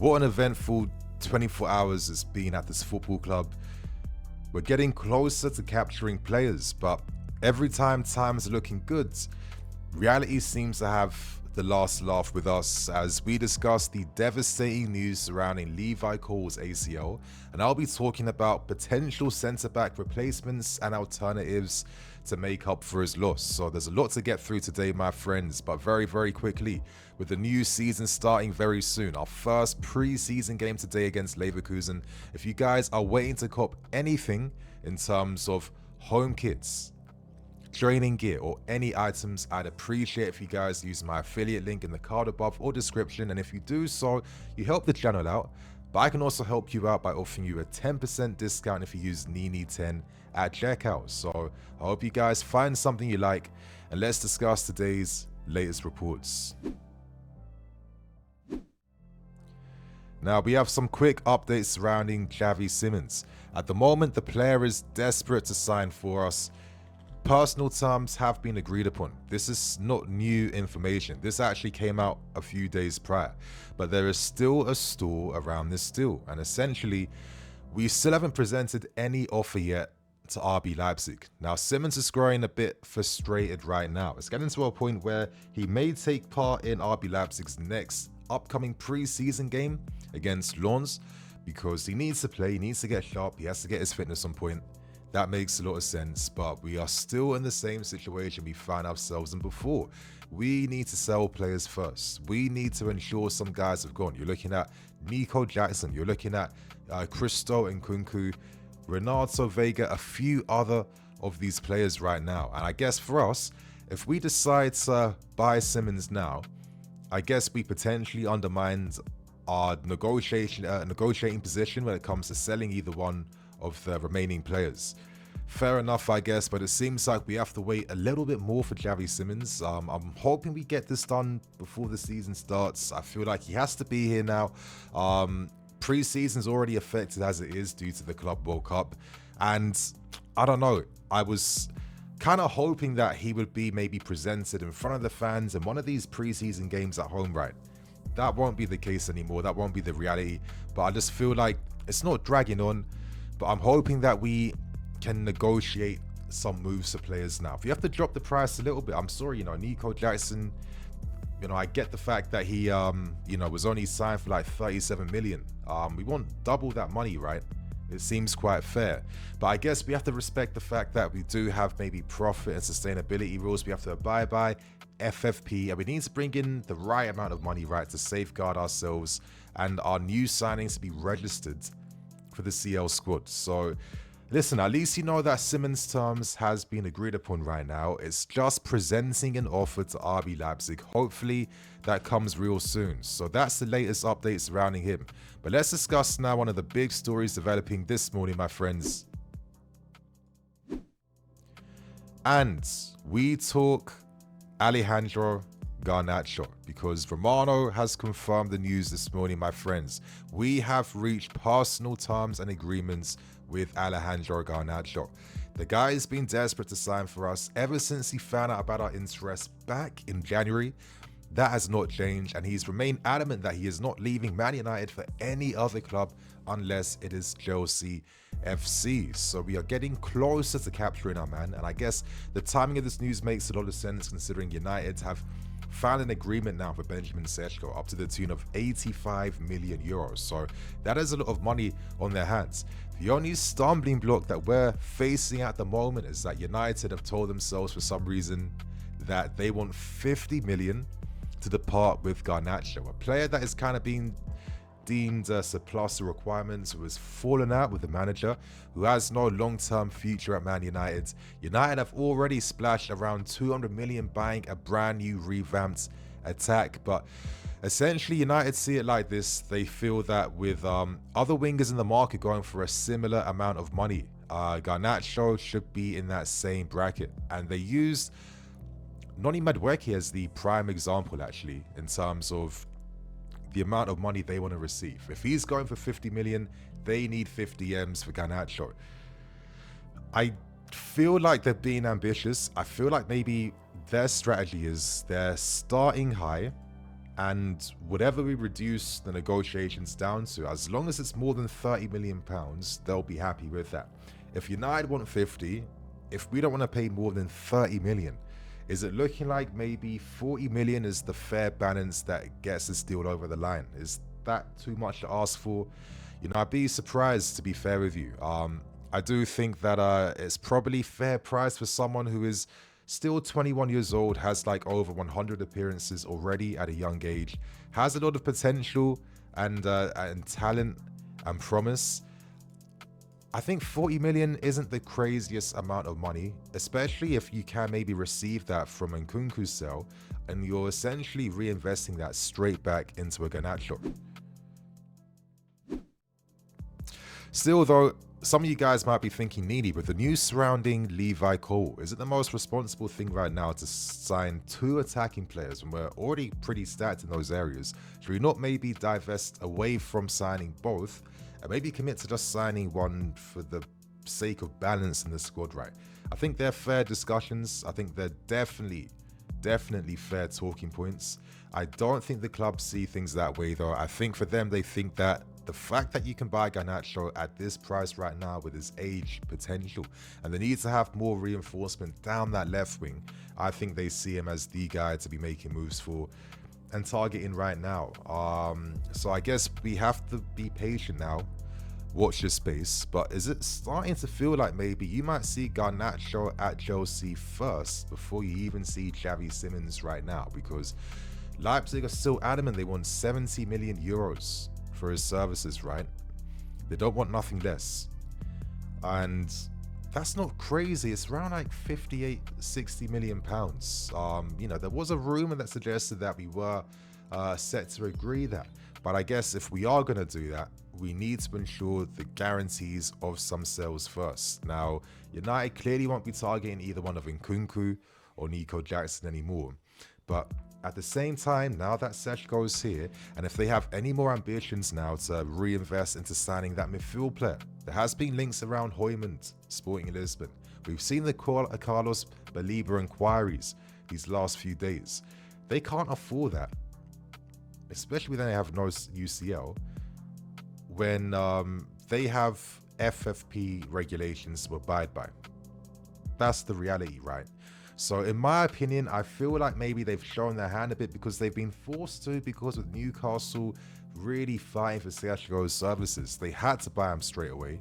What an eventful 24 hours it's been at this football club. We're getting closer to capturing players, but every time times are looking good, reality seems to have the last laugh with us as we discuss the devastating news surrounding Levi Colwill's ACL, and I'll be talking about potential centre-back replacements and alternatives to make up for his loss. So there's a lot to get through today, my friends, but very quickly, with the new season starting very soon, our first pre-season game today against Leverkusen. If you guys are waiting to cop anything in terms of home kits, training gear, or any items, I'd appreciate if you guys use my affiliate link in the card above or description, and if you do so, you help the channel out. But I can also help you out by offering you a 10% discount if you use Nini10 at checkout. So I hope you guys find something you like, and let's discuss today's latest reports. Now, we have some quick updates surrounding Xavi Simons. At the moment, the player is desperate to sign for us. Personal terms have been agreed upon. This is not new information. This actually came out a few days prior, but there is still a stall around this deal, and essentially we still haven't presented any offer yet to RB Leipzig. Now, Simons is growing a bit frustrated right now. It's getting to a point where he may take part in RB Leipzig's next upcoming pre-season game against Lens because he needs to play, he needs to get sharp, he has to get his fitness on point. That makes a lot of sense, but we are still in the same situation we found ourselves in before. We need to sell players first. We need to ensure some guys have gone. You're looking at Nicolas Jackson, you're looking at Christo and Kunku, Renato Vega, a few other of these players right now. And I guess for us, if we decide to buy Simons now, I guess we potentially undermined our negotiating position when it comes to selling either one of the remaining players. Fair enough, I guess, but it seems like we have to wait a little bit more for Xavi Simons. I'm hoping we get this done before the season starts. I feel like he has to be here now. Pre-season's already affected as it is due to the Club World Cup, and I don't know, I was kind of hoping that he would be maybe presented in front of the fans in one of these pre-season games at home, right? That won't be the case anymore. That won't be the reality, but I just feel like it's not dragging on. But I'm hoping that we can negotiate some moves for players now. If you have to drop the price a little bit, I'm sorry, Nicolas Jackson, I get the fact that he, was only signed for like 37 million. We want double that money, right? It seems quite fair. But I guess we have to respect the fact that we do have maybe profit and sustainability rules we have to abide by, FFP, and we need to bring in the right amount of money, right, to safeguard ourselves and our new signings to be registered for the CL squad. So listen, at least you know that Simons' terms has been agreed upon right now. It's just presenting an offer to RB Leipzig. Hopefully that comes real soon. So that's the latest update surrounding him. But let's discuss now one of the big stories developing this morning, my friends. And we talk Alejandro Garnacho, because Romano has confirmed the news this morning, my friends. We have reached personal terms and agreements with Alejandro Garnacho. The guy has been desperate to sign for us ever since he found out about our interest back in January. That has not changed, and he's remained adamant that he is not leaving Man United for any other club unless it is Chelsea FC. So we are getting closer to capturing our man, and I guess the timing of this news makes a lot of sense considering United have found an agreement now for Benjamin Sesko up to the tune of 85 million euros. So that is a lot of money on their hands. The only stumbling block that we're facing at the moment is that United have told themselves for some reason that they want 50 million to depart with Garnacho, a player that is kind of being deemed surplus the requirements, who has fallen out with the manager, who has no long-term future at Man United. United have already splashed around 200 million buying a brand new revamped attack, but essentially United see it like this. They feel that with other wingers in the market going for a similar amount of money, Garnacho should be in that same bracket, and they used Noni Madueke as the prime example actually in terms of the amount of money they want to receive. If he's going for 50 million, they need 50 M's for Garnacho. I feel like they're being ambitious. I feel like maybe their strategy is they're starting high And whatever we reduce the negotiations down to, as long as it's more than £30 million, they'll be happy with that. If United want 50, if we don't want to pay more than 30 million, is it looking like maybe 40 million is the fair balance that gets this deal over the line? Is that too much to ask for? You know, I'd be surprised, to be fair with you. I do think that it's probably fair price for someone who is still 21 years old, has like over 100 appearances already at a young age, has a lot of potential and talent and promise. I think 40 million isn't the craziest amount of money, especially if you can maybe receive that from Nkunku's sale and you're essentially reinvesting that straight back into a Garnacho. Still though, some of you guys might be thinking, Needy, with the news surrounding Levi Colwill, is it the most responsible thing right now to sign 2 attacking players when we're already pretty stacked in those areas? Should we not maybe divest away from signing both and maybe commit to just signing one for the sake of balance in the squad, right? I think they're fair discussions. I think they're definitely fair talking points. I don't think the club see things that way though. I think for them, they think that the fact that you can buy Garnacho at this price right now with his age potential and the need to have more reinforcement down that left wing, I think they see him as the guy to be making moves for and targeting right now. So I guess we have to be patient now, watch your space. But is it starting to feel like maybe you might see Garnacho at Chelsea first before you even see Xavi Simons right now? Because Leipzig are still adamant they want 70 million euros for his services, right? They don't want nothing less. And that's not crazy. It's around like 58-60 million pounds. You know, there was a rumor that suggested that we were set to agree that. But I guess if we are going to do that, we need to ensure the guarantees of some sales first. Now, United clearly won't be targeting either one of Nkunku or Nicolas Jackson anymore. But at the same time, now that Seshko's here, and if they have any more ambitions now to reinvest into signing that midfield player, there has been links around Hoymond, Sporting Lisbon. We've seen the Carlos Baleba inquiries these last few days. They can't afford that, especially when they have no UCL, when they have FFP regulations to abide by. That's the reality, right? So in my opinion, I feel like maybe they've shown their hand a bit because they've been forced to, because with Newcastle really fighting for Seshko's services. They had to buy him straight away.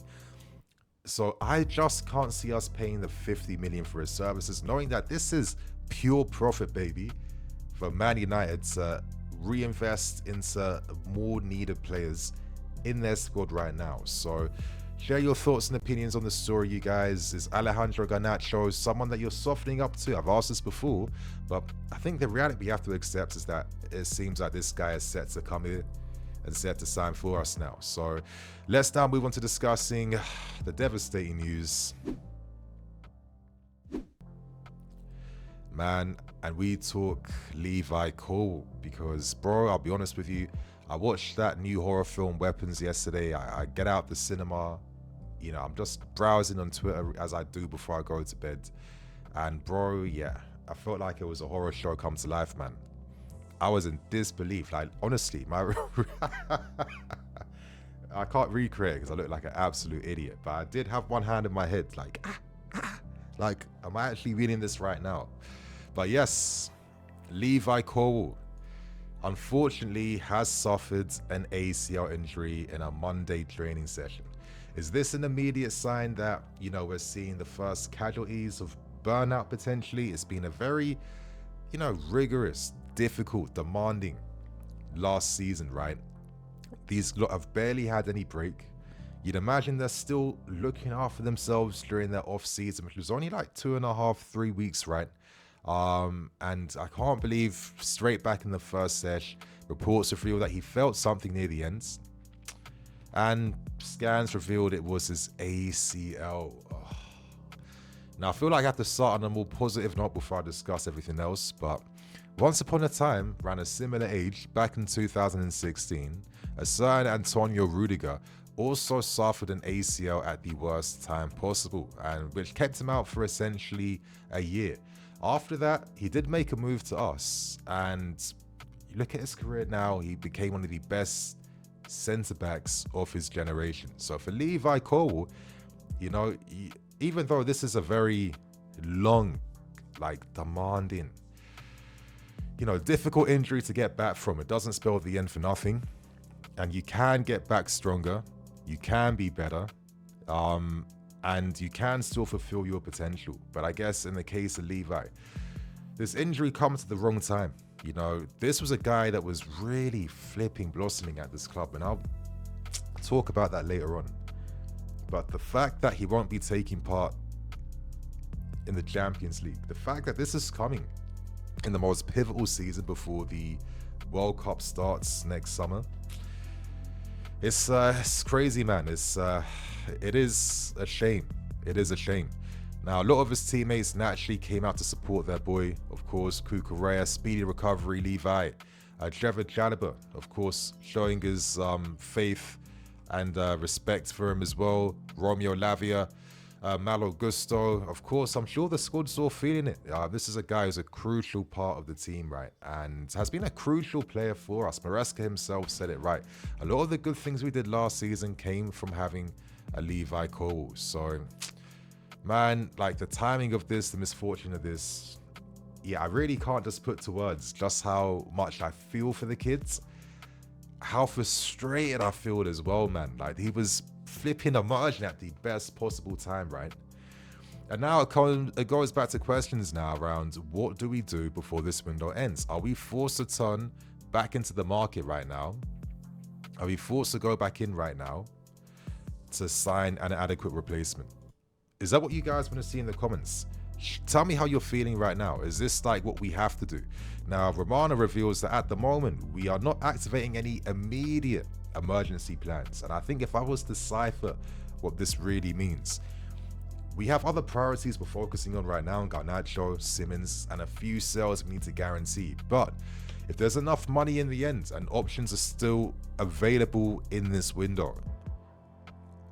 So I just can't see us paying the 50 million for his services, knowing that this is pure profit, baby, for Man United to reinvest into more needed players in their squad right now. So share your thoughts and opinions on the story, you guys. Is Alejandro Garnacho someone that you're softening up to? I've asked this before, but I think the reality we have to accept is that it seems like this guy is set to come here and set to sign for us now. So let's now move on to discussing the devastating news. Man, and we talk Levi Colwill because, bro, I'll be honest with you, I watched that new horror film Weapons yesterday. I get out the cinema, you know, I'm just browsing on Twitter as I do before I go to bed. And bro, yeah, I felt like it was a horror show come to life, man. I was in disbelief. Like, honestly, my I can't recreate it because I look like an absolute idiot. But I did have one hand in my head, like, like, am I actually reading this right now? But yes, Levi Colwill unfortunately has suffered an ACL injury in a Monday training session. Is this an immediate sign that, you know, we're seeing the first casualties of burnout potentially? It's been a very, you know, rigorous, difficult, demanding last season, right? These lot have barely had any break. You'd imagine they're still looking after themselves during their off season, which was only like 2.5, 3 weeks, right? And I can't believe straight back in the first sesh, reports revealed that he felt something near the end, and scans revealed it was his ACL. Oh. Now I feel like I have to start on a more positive note before I discuss everything else, but once upon a time, around a similar age, back in 2016, a certain Antonio Rudiger also suffered an ACL at the worst time possible, and which kept him out for essentially a year. After that, he did make a move to us, and You look at his career now, he became one of the best centre-backs of his generation. So for Levi Colwill, you know, even though this is a very long, demanding, difficult injury to get back from, it doesn't spell the end for nothing. And you can get back stronger, you can be better, and you can still fulfill your potential. But I guess in the case of Levi, this injury comes at the wrong time. This was a guy that was really flipping blossoming at this club, and I'll talk about that later on. But the fact that he won't be taking part in the Champions League, the fact that this is coming in the most pivotal season before the World Cup starts next summer, it's crazy, man. It is a shame. It is a shame. Now, a lot of his teammates naturally came out to support their boy. Of course, Cucurella, speedy recovery, Levi. Xavi Simons, of course, showing his faith and respect for him as well. Romeo Lavia, Malo Gusto. Of course, I'm sure the squad's all feeling it. This is a guy who's a crucial part of the team, right? And has been a crucial player for us. Maresca himself said it right. A lot of the good things we did last season came from having a Levi Colwill. So, man, the timing of this, the misfortune of this, I really can't just put to words just how much I feel for the kids. How frustrated I feel as well, man. He was flipping emerging at the best possible time, right? And now it goes back to questions now around what do we do before this window ends? Are we forced to turn back into the market right now? Are we forced to go back in right now to sign an adequate replacement? Is that what you guys want to see in the comments? Tell me how you're feeling right now. Is this what we have to do? Now, Romano reveals that at the moment, we are not activating any immediate emergency plans. And I think if I was to decipher what this really means, we have other priorities we're focusing on right now: Garnacho, Simons, and a few sales we need to guarantee. But if there's enough money in the end and options are still available in this window,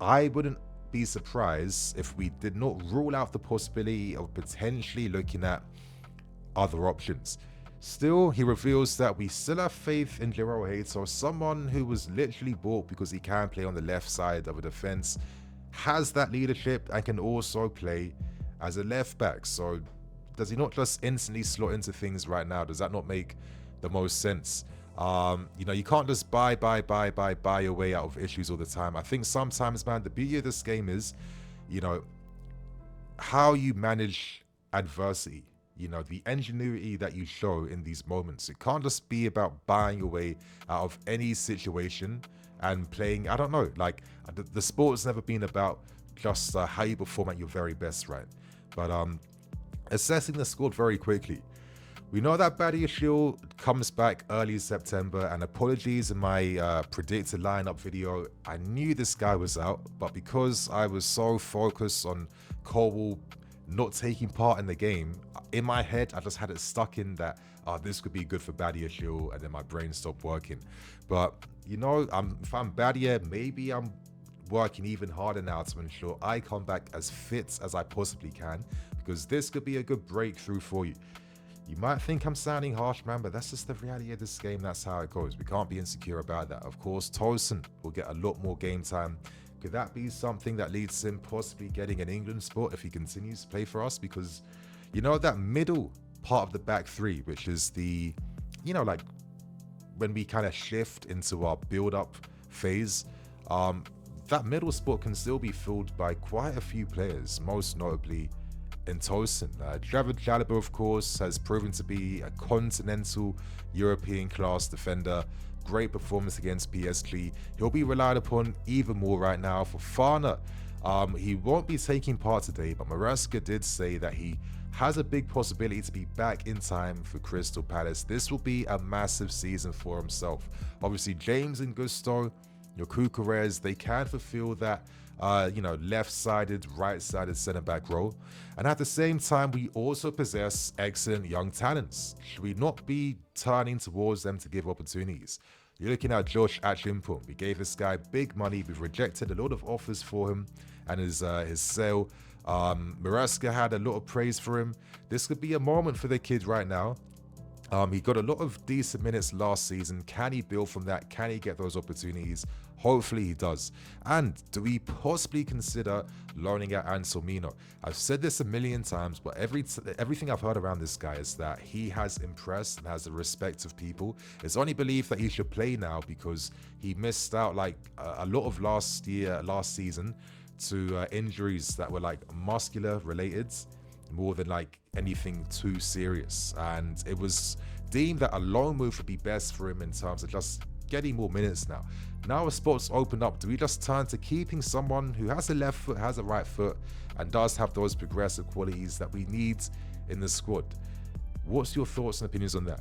I wouldn't be surprised if we did not rule out the possibility of potentially looking at other options. Still, he reveals that we still have faith in Gerald Hayter, someone who was literally bought because he can play on the left side of a defense, has that leadership, and can also play as a left back. So does he not just instantly slot into things right now? Does that not make the most sense? You can't just buy your way out of issues all the time. I think sometimes, man, the beauty of this game is, how you manage adversity. The ingenuity that you show in these moments. It can't just be about buying your way out of any situation and playing, I don't know, the sport's never been about just how you perform at your very best, right? But assessing the squad very quickly. We know that Badiashile comes back early September, and apologies in my predicted lineup video. I knew this guy was out, but because I was so focused on Colwill not taking part in the game, in my head, I just had it stuck in that this could be good for Badiashile, and then my brain stopped working. But, if I'm Badia, maybe I'm working even harder now to ensure I come back as fit as I possibly can, because this could be a good breakthrough for you. You might think I'm sounding harsh, man, but that's just the reality of this game. That's how it goes. We can't be insecure about that. Of course, Tosin will get a lot more game time. Could that be something that leads to him possibly getting an England spot if he continues to play for us? Because, that middle part of the back three, which is the, when we kind of shift into our build-up phase, that middle spot can still be filled by quite a few players, most notably in Tosin. Xavi Simons, of course, has proven to be a continental European class defender. Great performance against PSG. He'll be relied upon even more right now. For Fana, he won't be taking part today, but Maresca did say that he has a big possibility to be back in time for Crystal Palace. This will be a massive season for himself. Obviously, James and Gusto, your Cucurella, they can fulfill that left-sided, right-sided centre-back role. And at the same time, we also possess excellent young talents. Should we not be turning towards them to give opportunities? You're looking at Josh Achimpong. We gave this guy big money. We've rejected a lot of offers for him and his sale. Maresca had a lot of praise for him. This could be a moment for the kid right now. He got a lot of decent minutes last season. Can he build from that? Can he get those opportunities? Hopefully he does. And do we possibly consider loaning out Anselmino? I've said this a million times, but everything I've heard around this guy is that he has impressed and has the respect of people. It's only believed that he should play now because he missed out like a lot of last season to injuries that were like muscular related more than like anything too serious. And it was deemed that a loan move would be best for him in terms of just getting more minutes now. Now a spot's opened up, do we just turn to keeping someone who has a left foot, has a right foot, and does have those progressive qualities that we need in the squad? What's your thoughts and opinions on that?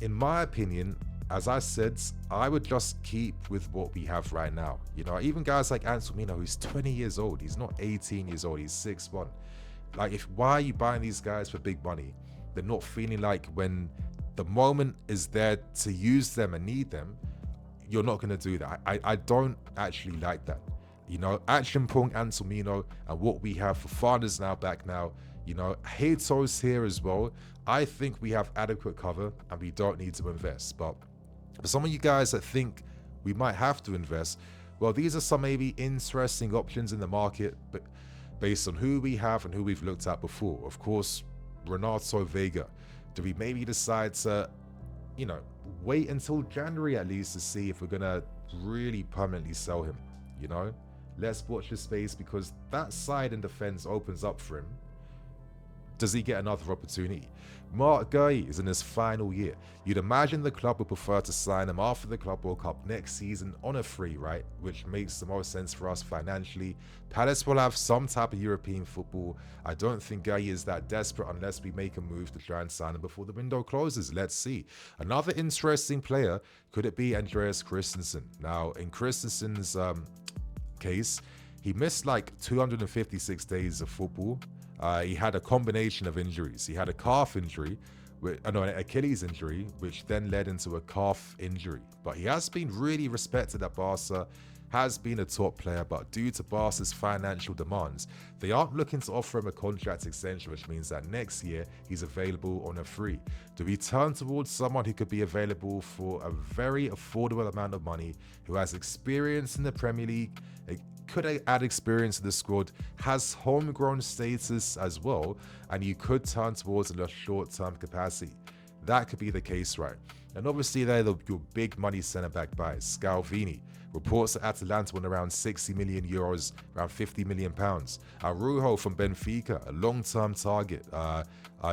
In my opinion, as I said, I would just keep with what we have right now. You know, even guys like Anselmino, who's 20 years old, he's not 18 years old, he's 6'1". Like, why are you buying these guys for big money? They're not feeling like when the moment is there to use them and need them, you're not going to do that. I don't actually like that. You know, Action Pong, Anselmino, and what we have for Farners now back now, you know, Hato's here as well. I think we have adequate cover and we don't need to invest. But for some of you guys that think we might have to invest, well, these are some maybe interesting options in the market, but based on who we have and who we've looked at before. Of course, Renato Vega. Do we maybe decide to, you know, wait until January at least to see if we're going to really permanently sell him? You know, let's watch his space because that side in defense opens up for him. Does he get another opportunity? Mark Gueye is in his final year. You'd imagine the club would prefer to sign him after the Club World Cup next season on a free, right? Which makes the most sense for us financially. Palace will have some type of European football. I don't think Gueye is that desperate unless we make a move to try and sign him before the window closes. Let's see. Another interesting player, could it be Andreas Christensen? Now, in Christensen's case, he missed like 256 days of football. He had a combination of injuries. He had a calf injury, an Achilles injury, which then led into a calf injury. But he has been really respected at Barca, has been a top player, but due to Barca's financial demands, they aren't looking to offer him a contract extension, which means that next year he's available on a free. Do we turn towards someone who could be available for a very affordable amount of money, who has experience in the Premier League, could add experience to the squad, has homegrown status as well, and you could turn towards a short-term capacity? That could be the case, right? And obviously they're your big money centre-back buys. Scalvini. Reports that Atalanta won around 60 million euros, around 50 million pounds. Arujo from Benfica, a long-term target.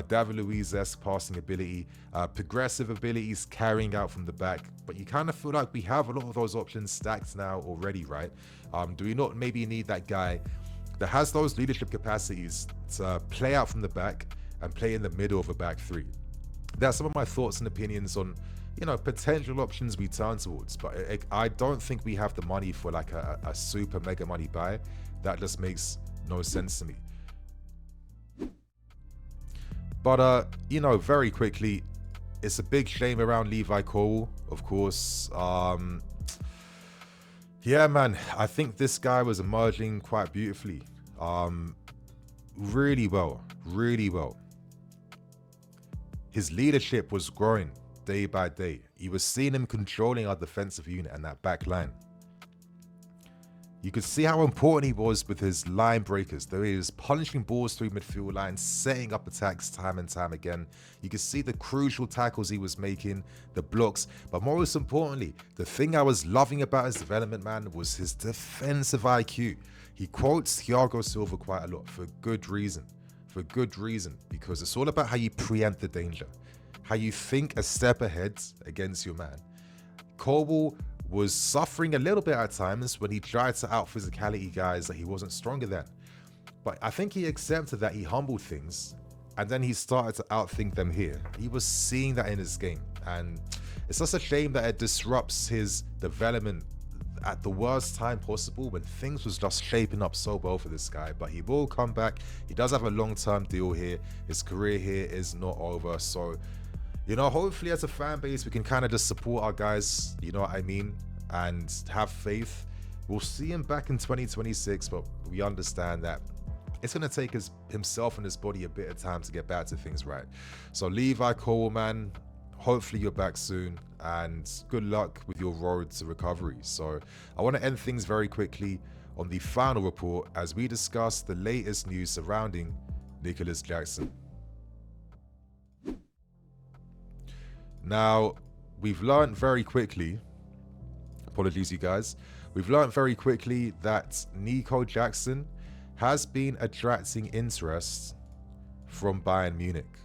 David Luiz's passing ability, progressive abilities carrying out from the back. But you kind of feel like we have a lot of those options stacked now already, right? Do we not maybe need that guy that has those leadership capacities to play out from the back and play in the middle of a back three? That's some of my thoughts and opinions on, you know, potential options we turn towards. But I don't think we have the money for like a super mega money buy. That just makes no sense to me. But, you know, very quickly, it's a big shame around Levi Colwill, of course. Yeah, man, I think this guy was emerging quite beautifully. Really well, really well. His leadership was growing day by day. You were seeing him controlling our defensive unit and that back line. You could see how important he was with his line breakers. Though he was punching balls through midfield lines, setting up attacks time and time again. You could see the crucial tackles he was making, the blocks. But most importantly, the thing I was loving about his development, man, was his defensive IQ. He quotes Thiago Silva quite a lot for good reason. For good reason, because it's all about how you preempt the danger, how you think a step ahead against your man. Colwill was suffering a little bit at times when he tried to out-physicality guys that he wasn't stronger than. But I think he accepted that, he humbled things, and then he started to outthink them here. He was seeing that in his game, and it's just a shame that it disrupts his development at the worst time possible when things was just shaping up so well for this guy. But he will come back. He does have a long-term deal here. His career here is not over. So, you know, hopefully as a fan base, we can kind of just support our guys, you know what I mean, and have faith. We'll see him back in 2026, but we understand that it's going to take himself and his body a bit of time to get back to things right. So Levi Colwill, man, hopefully you're back soon, and good luck with your road to recovery. So I want to end things very quickly on the final report as we discuss the latest news surrounding Nicolas Jackson. Now, we've learned very quickly, apologies you guys, we've learned very quickly that Nico Jackson has been attracting interest from Bayern Munich.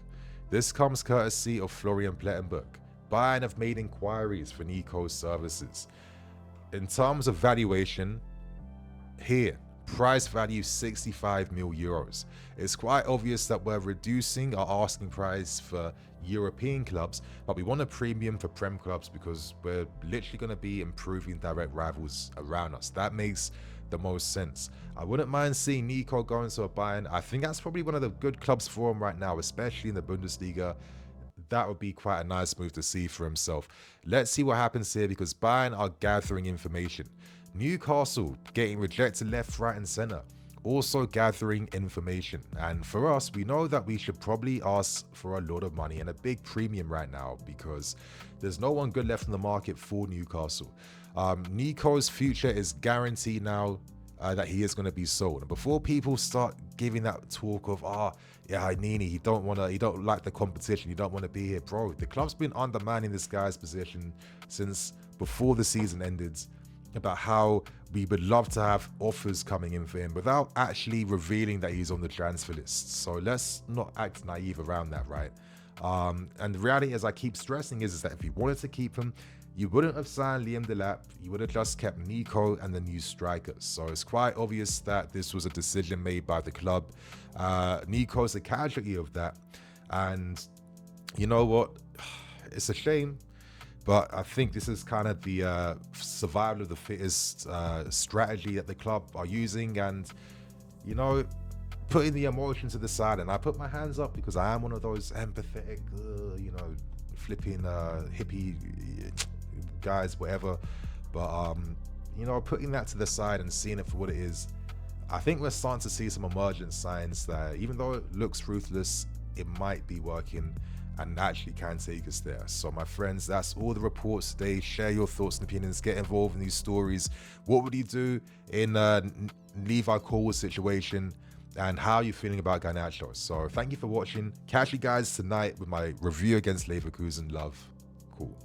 This comes courtesy of Florian Plettenberg. Bayern have made inquiries for Nico's services. In terms of valuation, here, price value 65 mil euros. It's quite obvious that we're reducing our asking price for European clubs, but we want a premium for Prem clubs because we're literally going to be improving direct rivals around us. That makes the most sense. I wouldn't mind seeing Nico going to a Bayern. I think that's probably one of the good clubs for him right now, especially in the Bundesliga. That would be quite a nice move to see for himself. Let's see what happens here because Bayern are gathering information. Newcastle getting rejected left, right and center, also gathering information. And for us, we know that we should probably ask for a lot of money and a big premium right now because there's no one good left in the market for Newcastle. Nico's future is guaranteed now that he is going to be sold. And before people start giving that talk of, yeah, Nini, he don't like the competition, he don't want to be here, bro. The club's been undermining this guy's position since before the season ended about how we would love to have offers coming in for him without actually revealing that he's on the transfer list. So let's not act naive around that, right? And the reality, as I keep stressing, is that if you wanted to keep him, you wouldn't have signed Liam Delap, you would have just kept Nico and the new strikers. So it's quite obvious that this was a decision made by the club. Nico's a casualty of that. And you know what? It's a shame. But I think this is kind of the survival of the fittest strategy that the club are using, and, you know, putting the emotion to the side. And I put my hands up because I am one of those empathetic, you know, flipping hippie guys, whatever. But, you know, putting that to the side and seeing it for what it is, I think we're starting to see some emergent signs that even though it looks ruthless, it might be working and actually can take us there. So my friends, that's all the reports today. Share your thoughts and opinions, get involved in these stories. What would you do in Levi Colwill's situation, and how are you feeling about Garnacho? So thank you for watching. Catch you guys tonight with my review against Leverkusen. Love. Cool.